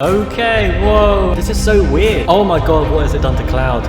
Okay, whoa, this is so weird. Oh my god, what has it done to Cloud?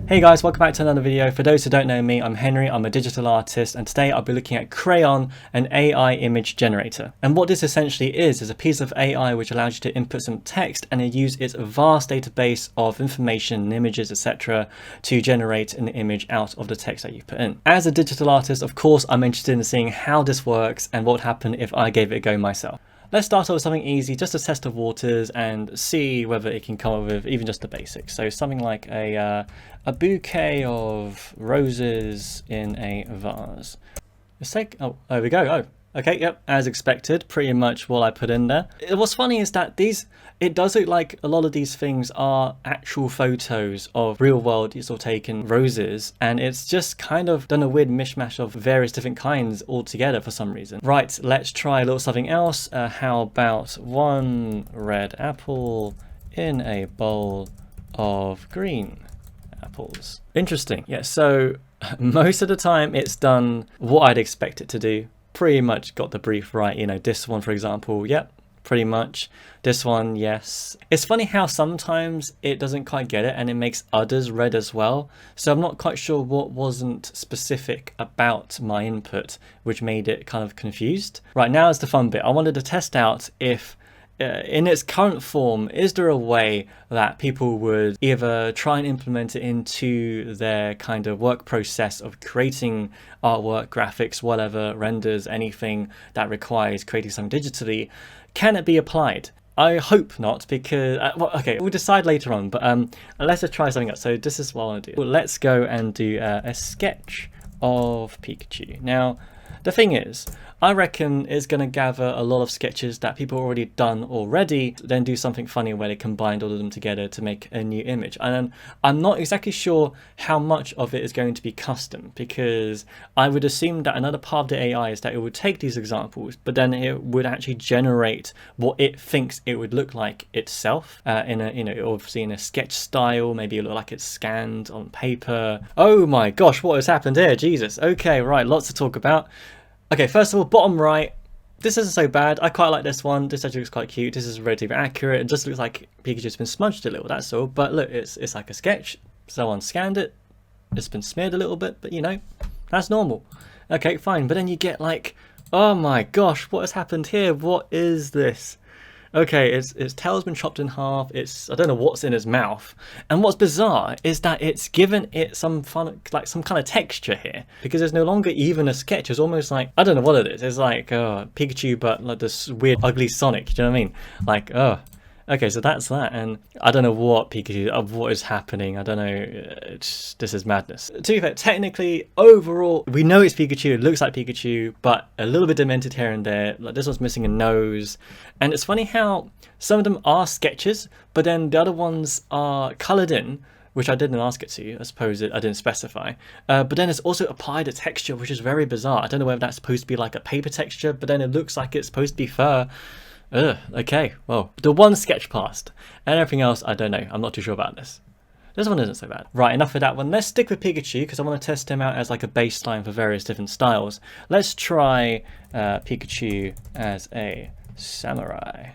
Hey guys, welcome back to another video. For those who don't know me, I'm Henry, I'm a digital artist, and today I'll be looking at Craiyon, an AI image generator. And what this essentially is a piece of AI which allows you to input some text and then use its vast database of information and images, etc. to generate an image out of the text that you put in. As a digital artist, of course, I'm interested in seeing how this works and what would happen if I gave it a go myself. Let's start off with something easy, just to test the waters and see whether it can come up with even just the basics. So something like a bouquet of roses in a vase. Let's take, oh, there we go. Oh, okay, yep, as expected, pretty much what I put in there. What's funny is that it does look like a lot of these things are actual photos of real world sort of taken roses, and it's just kind of done a weird mishmash of various different kinds all together for some reason. Right, let's try a little something else. How about one red apple in a bowl of green apples? Interesting. Yeah, so most of the time it's done what I'd expect it to do. Pretty much got the brief right. You know, this one, for example, yep, pretty much. This one, yes. It's funny how sometimes it doesn't quite get it and it makes others red as well. So I'm not quite sure what wasn't specific about my input which made it kind of confused. Right, now is the fun bit. I wanted to test out if in its current form, is there a way that people would either try and implement it into their kind of work process of creating artwork, graphics, whatever, renders, anything that requires creating something digitally? Can it be applied? I hope not, because, well, okay, we'll decide later on, but let's just try something else. So this is what I want to do. Well, let's go and do a sketch of Pikachu. Now, the thing is, I reckon it's going to gather a lot of sketches that people already done already, then do something funny where they combined all of them together to make a new image. And I'm not exactly sure how much of it is going to be custom, because I would assume that another part of the AI is that it would take these examples, but then it would actually generate what it thinks it would look like itself in a, you know, obviously in a sketch style. Maybe it look like it's scanned on paper. Oh my gosh, what has happened here? Jesus. Okay, right, lots to talk about. Okay, first of all, bottom right, this isn't so bad. I quite like this one. This actually looks quite cute. This is relatively accurate. It just looks like Pikachu's been smudged a little, that's all. But look, it's like a sketch. Someone scanned it. It's been smeared a little bit, but you know, that's normal. Okay, fine. But then you get like, oh my gosh, what has happened here? What is this? Okay, its tail's been chopped in half. I don't know what's in his mouth. And what's bizarre is that it's given it some fun, like some kind of texture here, because there's no longer even a sketch. It's almost like, I don't know what it is. It's like Pikachu, but like this weird, ugly Sonic. Do you know what I mean? Like, oh. Okay, so that's that, and I don't know what Pikachu, what is happening. I don't know. This is madness. To be fair, technically, overall, we know it's Pikachu. It looks like Pikachu, but a little bit demented here and there. Like this one's missing a nose, and it's funny how some of them are sketches, but then the other ones are coloured in, which I didn't ask it to. I suppose I didn't specify. But then it's also applied a texture, which is very bizarre. I don't know whether that's supposed to be like a paper texture, but then it looks like it's supposed to be fur. Ugh, okay, well, the one sketch passed, and everything else, I don't know. I'm not too sure about this. This one isn't so bad. Right, enough of that one. Let's stick with Pikachu, because I want to test him out as like a baseline for various different styles. Let's try Pikachu as a samurai.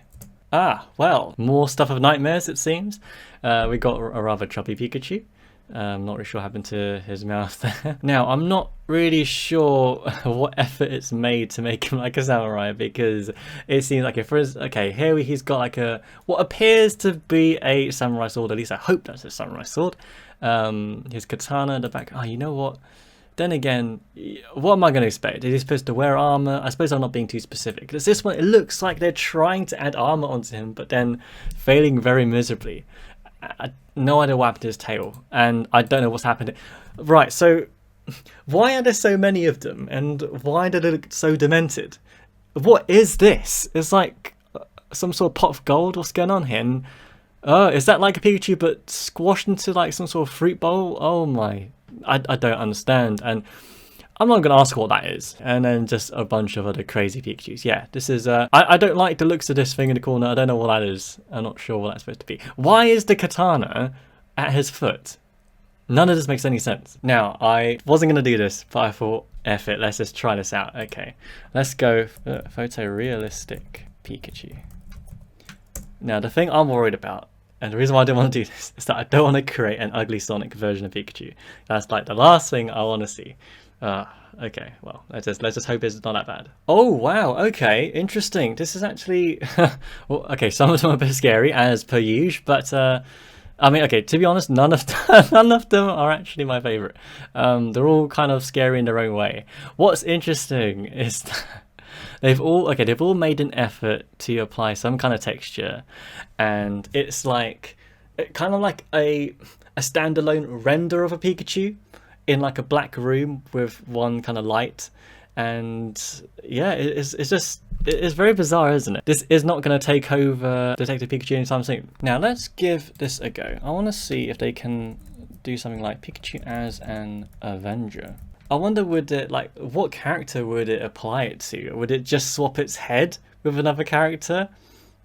Ah, well, more stuff of nightmares, it seems. We got a rather chubby Pikachu. I'm not really sure what happened to his mouth there. Now, I'm not really sure what effort it's made to make him like a samurai, because it seems like okay, here he's got like what appears to be a samurai sword. At least I hope that's a samurai sword. His katana in the back. Oh, you know what? Then again, what am I going to expect? Is he supposed to wear armor? I suppose I'm not being too specific. Because this one, it looks like they're trying to add armor onto him, but then failing very miserably. No idea what happened to his tail, and I don't know what's happened. Right, so why are there so many of them, and why do they look so demented? What is this? It's like some sort of pot of gold. What's going on here? And, is that like a Pikachu but squashed into like some sort of fruit bowl? Oh my, I don't understand, and I'm not going to ask what that is. And then just a bunch of other crazy Pikachus. Yeah, this is, I don't like the looks of this thing in the corner. I don't know what that is. I'm not sure what that's supposed to be. Why is the katana at his foot? None of this makes any sense. Now, I wasn't going to do this, but I thought, F it, let's just try this out. Okay, let's go photorealistic Pikachu. Now, the thing I'm worried about, and the reason why I don't want to do this, is that I don't want to create an ugly Sonic version of Pikachu. That's like the last thing I want to see. Okay, well, let's just hope it's not that bad. Oh wow, okay, interesting. This is actually, well, okay, some of them are a bit scary as per usual, but I mean, okay, to be honest, none of them are actually my favorite. They're all kind of scary in their own way. What's interesting is that they've all made an effort to apply some kind of texture, and it's like kind of like a standalone render of a Pikachu in like a black room with one kind of light, and yeah, it's very bizarre, isn't it? This is not going to take over Detective Pikachu anytime soon. Now let's give this a go. I want to see if they can do something like Pikachu as an Avenger. I wonder, would it, like, what character would it apply it to? Would it just swap its head with another character?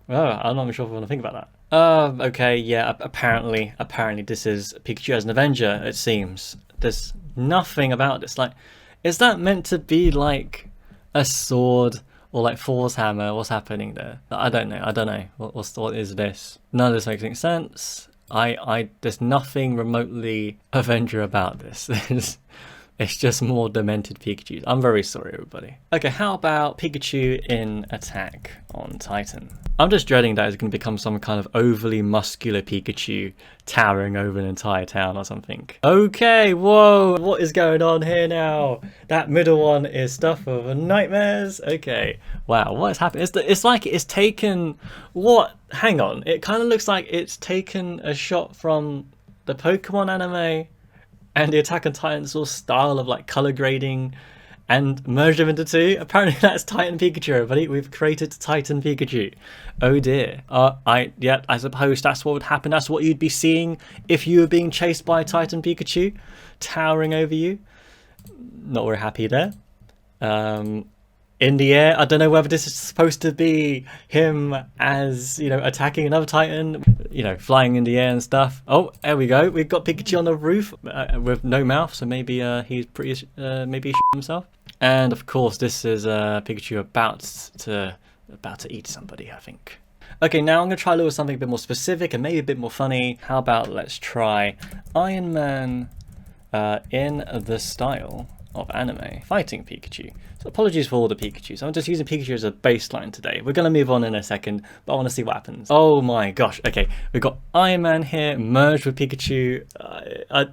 Oh, I'm not sure if I want to think about that. Okay, yeah, apparently this is Pikachu as an Avenger, it seems. There's nothing about this. Like, is that meant to be like a sword or like Thor's hammer? What's happening there? I don't know. What is this? None of this makes any sense. There's nothing remotely Avenger about this. It's just more demented Pikachu. I'm very sorry, everybody. Okay, how about Pikachu in attack on Titan? I'm just dreading that it's going to become some kind of overly muscular Pikachu towering over an entire town or something. Okay, whoa, what is going on here now? That middle one is stuff of nightmares. Okay, wow, what has happened? It's like it's taken, what? Hang on, it kind of looks like it's taken a shot from the Pokemon anime and the Attack on Titan sort of style of like color grading and merged them into two. Apparently that's Titan Pikachu, everybody. We've created Titan Pikachu. Oh dear. I suppose that's what would happen. That's what you'd be seeing if you were being chased by Titan Pikachu towering over you. Not very happy there. In the air, I don't know whether this is supposed to be him as, you know, attacking another Titan, you know, flying in the air and stuff. Oh, there we go. We've got Pikachu on the roof with no mouth, so maybe he's pretty, maybe he shit himself. And of course, this is Pikachu about to eat somebody, I think. Okay, now I'm going to try a little something a bit more specific and maybe a bit more funny. How about let's try Iron Man in the style of anime fighting Pikachu. So apologies for all the Pikachus. I'm just using Pikachu as a baseline today. We're going to move on in a second, but I want to see what happens. Oh my gosh. Okay, we've got Iron Man here merged with Pikachu.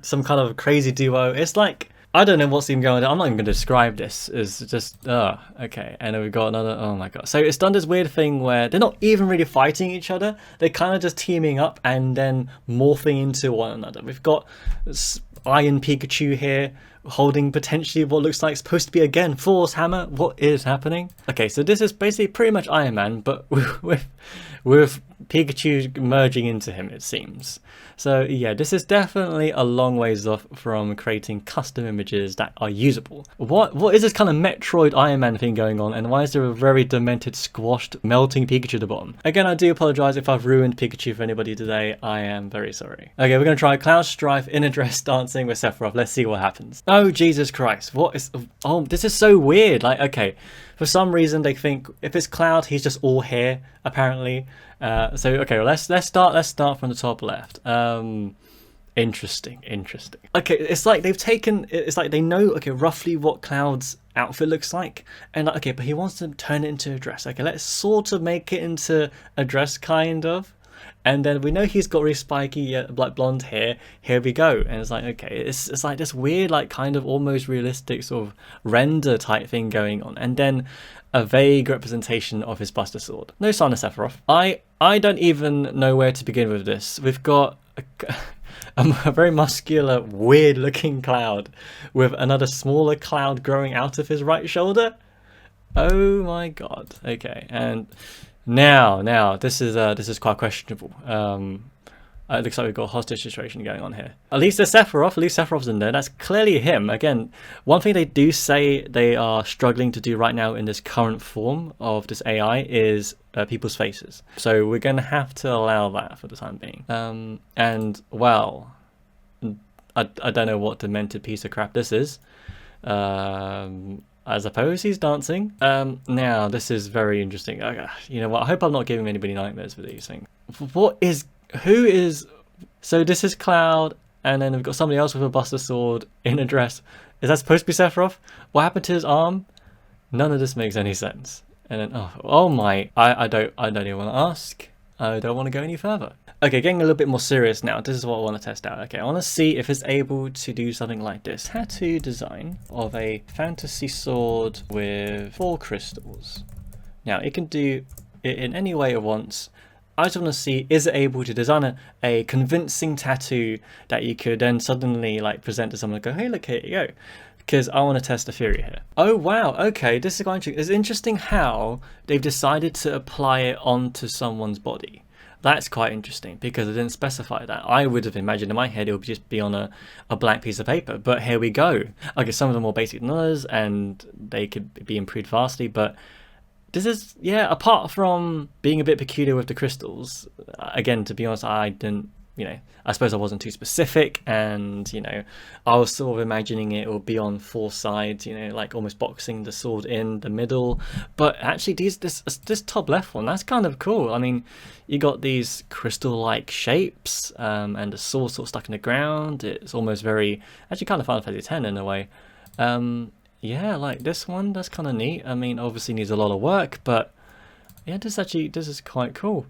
Some kind of crazy duo. It's like, I don't know what's even going on. I'm not even going to describe this. It's just, okay. And then we've got another, oh my god. So it's done this weird thing where they're not even really fighting each other. They're kind of just teaming up and then morphing into one another. We've got Iron Pikachu here, holding potentially what looks like supposed to be again Thor's hammer. What is happening? Okay, so this is basically pretty much Iron Man, but with Pikachu merging into him, it seems. So yeah, this is definitely a long ways off from creating custom images that are usable. What is this kind of Metroid Iron Man thing going on, and why is there a very demented, squashed, melting Pikachu at the bottom? Again, I do apologize if I've ruined Pikachu for anybody today. I am very sorry. Okay, we're going to try Cloud Strife in a dress dancing with Sephiroth. Let's see what happens. Oh, Jesus Christ. What is... Oh, this is so weird. Like, okay, for some reason they think if it's Cloud, he's just all hair, apparently. So okay, well, let's start from the top left. Interesting. Okay, it's like they've taken, it's like they know, okay, roughly what Cloud's outfit looks like, and like, okay, but he wants to turn it into a dress. Okay, let's sort of make it into a dress, kind of. And then we know he's got really spiky, like blonde hair. Here we go. And it's like, okay, it's like this weird, like kind of almost realistic sort of render type thing going on. And then a vague representation of his Buster Sword. No sign of Sephiroth. I don't even know where to begin with this. We've got a very muscular, weird looking Cloud with another smaller Cloud growing out of his right shoulder. Oh my god. Okay, and now this is quite questionable. It looks like we've got a hostage situation going on here. At least there's Sephiroth. At least Sephiroth's in there. That's clearly him. Again, one thing they do say they are struggling to do right now in this current form of this AI is people's faces. So we're going to have to allow that for the time being. And well, I don't know what demented piece of crap this is. I suppose he's dancing. Now this is very interesting. You know what? I hope I'm not giving anybody nightmares with these things. Who is? So this is Cloud, and then we've got somebody else with a Buster Sword in a dress. Is that supposed to be Sephiroth? What happened to his arm? None of this makes any sense. And then oh my! I don't even want to ask. I don't want to go any further. Okay, getting a little bit more serious now. This is what I want to test out. Okay, I want to see if it's able to do something like this. Tattoo design of a fantasy sword with 4 crystals. Now, it can do it in any way it wants. I just want to see, is it able to design a convincing tattoo that you could then suddenly like present to someone and go, hey, look, here you go. Because I want to test the theory here. Oh, wow. Okay, this is quite interesting. It's interesting how they've decided to apply it onto someone's body. That's quite interesting because I didn't specify that. I would have imagined in my head it would just be on a blank piece of paper, but here we go. Okay, some of them are more basic than others and they could be improved vastly, but this is, yeah, apart from being a bit peculiar with the crystals, again, to be honest, I didn't, you know, I suppose I wasn't too specific, and, you know, I was sort of imagining it will be on 4 sides, you know, like almost boxing the sword in the middle. But actually this top left one, that's kind of cool. I mean, you got these crystal-like shapes, and the sword sort of stuck in the ground. It's almost very, actually kind of Final Fantasy X in a way. Yeah, like this one, that's kind of neat. I mean, obviously needs a lot of work, but yeah, this is quite cool.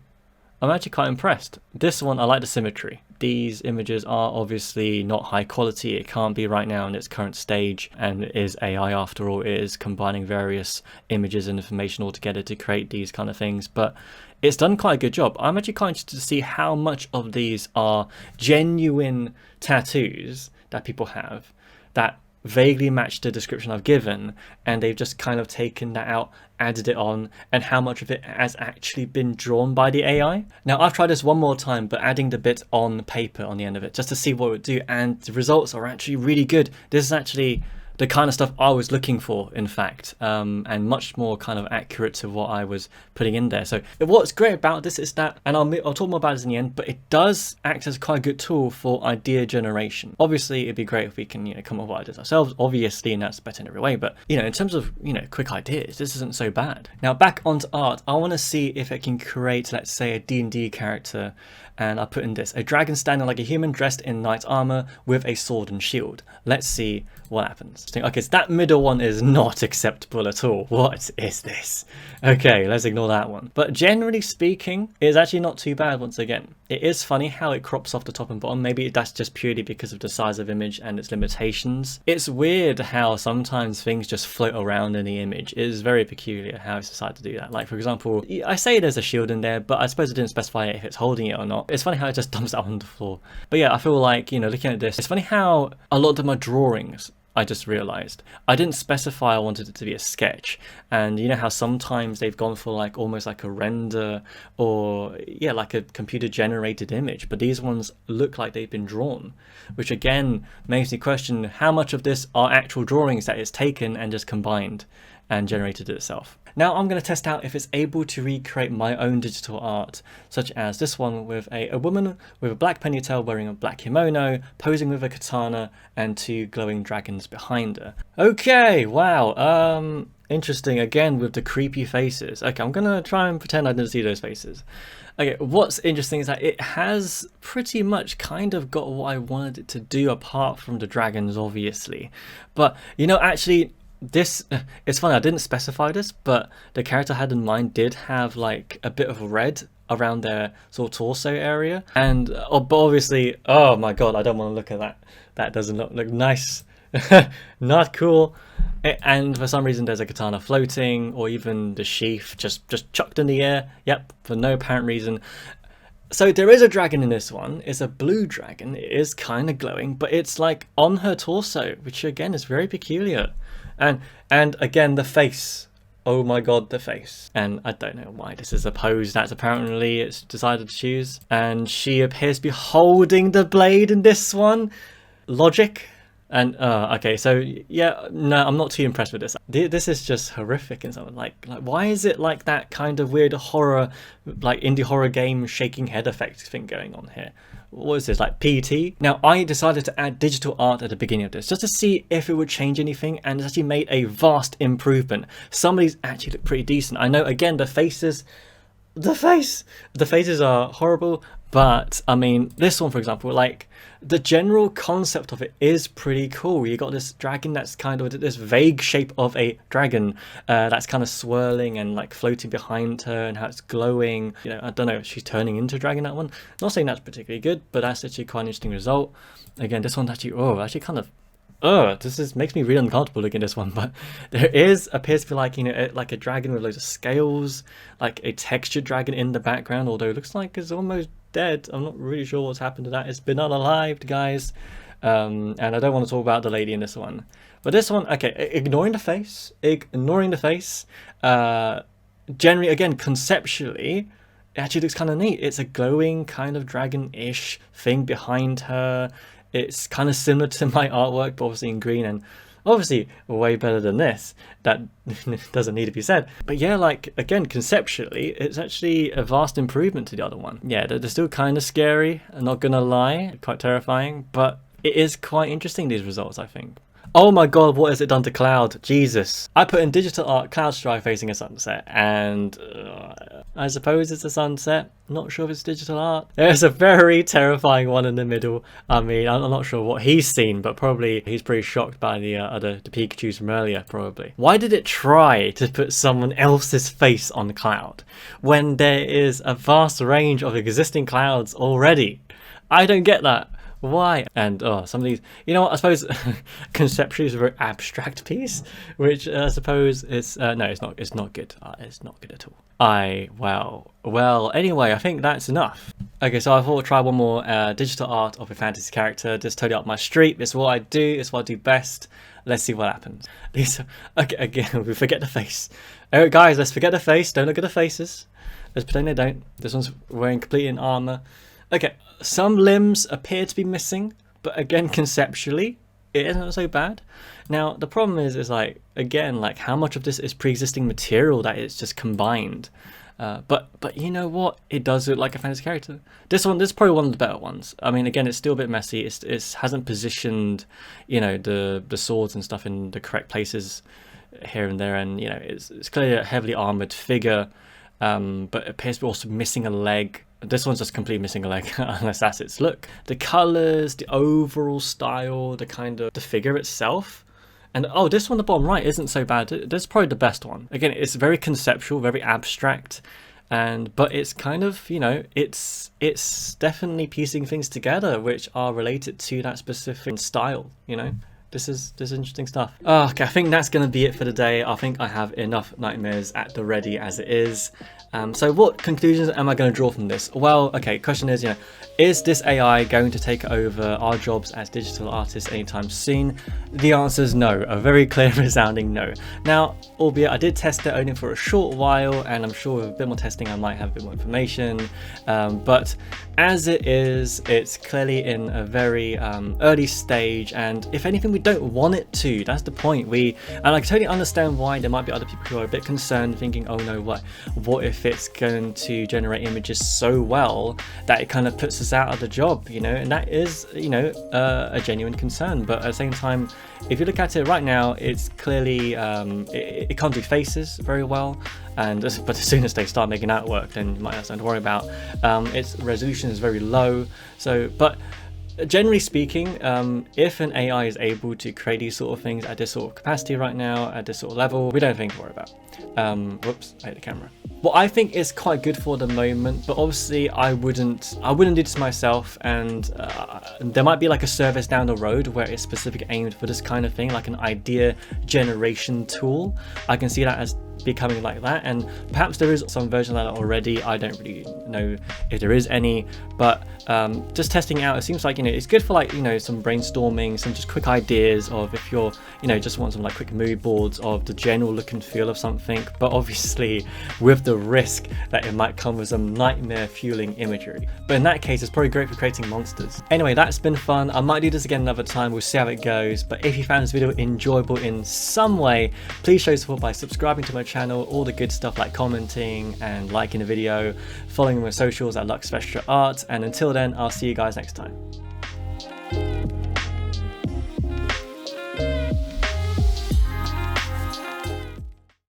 I'm actually quite impressed. This one, I like the symmetry. These images are obviously not high quality. It can't be right now in its current stage, and it is AI after all. It is combining various images and information all together to create these kind of things, but it's done quite a good job. I'm actually quite interested to see how much of these are genuine tattoos that people have that vaguely match the description I've given, and they've just kind of taken that out, added it on, and how much of it has actually been drawn by the AI. Now, I've tried this one more time, but adding the bit on paper on the end of it just to see what it would do, and the results are actually really good. This is actually the kind of stuff I was looking for, in fact, and much more kind of accurate to what I was putting in there. So what's great about this is that, and I'll talk more about this in the end, but it does act as quite a good tool for idea generation. Obviously, it'd be great if we can, you know, come up with ideas ourselves, obviously, and that's better in every way. But, you know, in terms of, you know, quick ideas, this isn't so bad. Now, back onto art, I want to see if it can create, let's say, a D&D character. And I put in this, a dragon standing like a human dressed in knight armor with a sword and shield. Let's see what happens. Okay, so that middle one is not acceptable at all. What is this? Okay, let's ignore that one. But generally speaking, it's actually not too bad once again. It is funny how it crops off the top and bottom. Maybe that's just purely because of the size of image and its limitations. It's weird how sometimes things just float around in the image. It is very peculiar how it's decided to do that. Like, for example, I say there's a shield in there, but I suppose it didn't specify if it's holding it or not. It's funny how it just dumps it on the floor. But yeah, I feel like, you know, looking at this, it's funny how a lot of them are drawings. I just realized I didn't specify I wanted it to be a sketch, and you know how sometimes they've gone for like almost like a render or yeah, like a computer generated image, but these ones look like they've been drawn, which again makes me question how much of this are actual drawings that it's taken and just combined and generated itself. Now I'm going to test out if it's able to recreate my own digital art, such as this one with a woman with a black ponytail wearing a black kimono, posing with a katana, and 2 glowing dragons behind her. Okay, wow, interesting again with the creepy faces. Okay, I'm going to try and pretend I didn't see those faces. Okay, what's interesting is that it has pretty much kind of got what I wanted it to do, apart from the dragons, obviously. But, you know, actually, this, it's funny, I didn't specify this, but the character I had in mind did have like a bit of red around their sort of torso area, and but obviously, oh my god, I don't want to look at that. That doesn't look nice. Not cool. And for some reason there's a katana floating, or even the sheath just chucked in the air. Yep, for no apparent reason. So there is a dragon in this one. It's a blue dragon. It is kind of glowing, but it's like on her torso, which again is very peculiar. And again, the face. Oh my god, the face. And I don't know why this is a pose that apparently it's decided to choose. And she appears to be holding the blade in this one. Logic? And okay, so yeah, no, I'm not too impressed with this. This is just horrific in something like why is it like that kind of weird horror, like indie horror game shaking head effect thing going on here? What is this, like PT? Now I decided to add digital art at the beginning of this just to see if it would change anything, and it's actually made a vast improvement. Some of these actually look pretty decent. I know again the faces are horrible, but I mean this one for example, like the general concept of it is pretty cool. You got this dragon that's kind of this vague shape of a dragon that's kind of swirling and like floating behind her, and how it's glowing. You know, I don't know if she's turning into a dragon, that one. Not saying that's particularly good, but that's actually quite an interesting result. Again, this one's actually kind of makes me really uncomfortable looking at this one. But there appears to be like, you know, like a dragon with loads of scales, like a textured dragon in the background, although it looks like it's almost dead. I'm not really sure what's happened to that. It's been unalived, guys. And I don't want to talk about the lady in this one, but this one, okay, ignoring the face, generally, again, conceptually it actually looks kind of neat. It's a glowing kind of dragon-ish thing behind her. It's kind of similar to my artwork, but obviously in green, and obviously way better than this. That doesn't need to be said. But yeah, like again, conceptually, it's actually a vast improvement to the other one. Yeah, they're still kind of scary, I'm not gonna lie, quite terrifying, but it is quite interesting, these results, I think. Oh my god, what has it done to Cloud? Jesus. I put in digital art, Cloud Strife facing a sunset, and I suppose it's a sunset. Not sure if it's digital art. There's a very terrifying one in the middle. I mean, I'm not sure what he's seen, but probably he's pretty shocked by the Pikachus from earlier, probably. Why did it try to put someone else's face on Cloud when there is a vast range of existing Clouds already? I don't get that. Why? And some of these, you know what, I suppose conceptually it's a very abstract piece, which I suppose it's no, it's not good. It's not good at all. Well, anyway, I think that's enough. Okay, so I thought I'd try one more digital art of a fantasy character. Just totally up my street. It's what I do. It's what I do best. Let's see what happens. Okay, again, we forget the face. Oh, guys, let's forget the face. Don't look at the faces. Let's pretend they don't. This one's wearing complete in armor. Okay, some limbs appear to be missing, but again, conceptually, it isn't so bad. Now, the problem is like, again, like how much of this is pre-existing material that it's just combined. But you know what? It does look like a fantasy character. This is probably one of the better ones. I mean, again, it's still a bit messy. It hasn't positioned, you know, the swords and stuff in the correct places here and there, and you know, it's clearly a heavily armored figure, but it appears to be also missing a leg. This one's just completely missing a leg, unless that's its look. The colors, the overall style, the figure itself. And oh, this one on the bottom right isn't so bad. This is probably the best one. Again, it's very conceptual, very abstract, but it's kind of, you know, it's definitely piecing things together which are related to that specific style, you know. This is interesting stuff. Okay, I think that's going to be it for today. I think I have enough nightmares at the ready as it is. So what conclusions am I going to draw from this? Well, okay, question is, you know, is this AI going to take over our jobs as digital artists anytime soon? The answer is no, a very clear resounding no. Now, albeit I did test it only for a short while, and I'm sure with a bit more testing I might have a bit more information, but as it is, it's clearly in a very early stage, and if anything, we don't want it to. That's the point. And I totally understand why there might be other people who are a bit concerned, thinking, oh no, what if it's going to generate images so well that it kind of puts us out of the job, you know? And that is, you know, a genuine concern. But at the same time, if you look at it right now, it's clearly it can't do faces very well, but as soon as they start making artwork, then you might have something to worry about. Its resolution is very low, but generally speaking, if an AI is able to create these sort of things at this sort of capacity right now, at this sort of level, we don't have anything to worry about. Whoops, I hit the camera. What I think is quite good for the moment, but obviously I wouldn't do this myself, and there might be like a service down the road where it's specifically aimed for this kind of thing, like an idea generation tool. I can see that as becoming like that, and perhaps there is some version of that already. I don't really know if there is any, but just testing out, it seems like, you know, it's good for like, you know, some brainstorming, some just quick ideas of if you're, you know, just want some like quick mood boards of the general look and feel of something, but obviously with the risk that it might come with some nightmare fueling imagery. But in that case, it's probably great for creating monsters. Anyway, that's been fun. I might do this again another time. We'll see how it goes. But if you found this video enjoyable in some way, please show support by subscribing to my channel, all the good stuff like commenting and liking the video, following my socials at LuxVestra Art, and until then, I'll see you guys next time.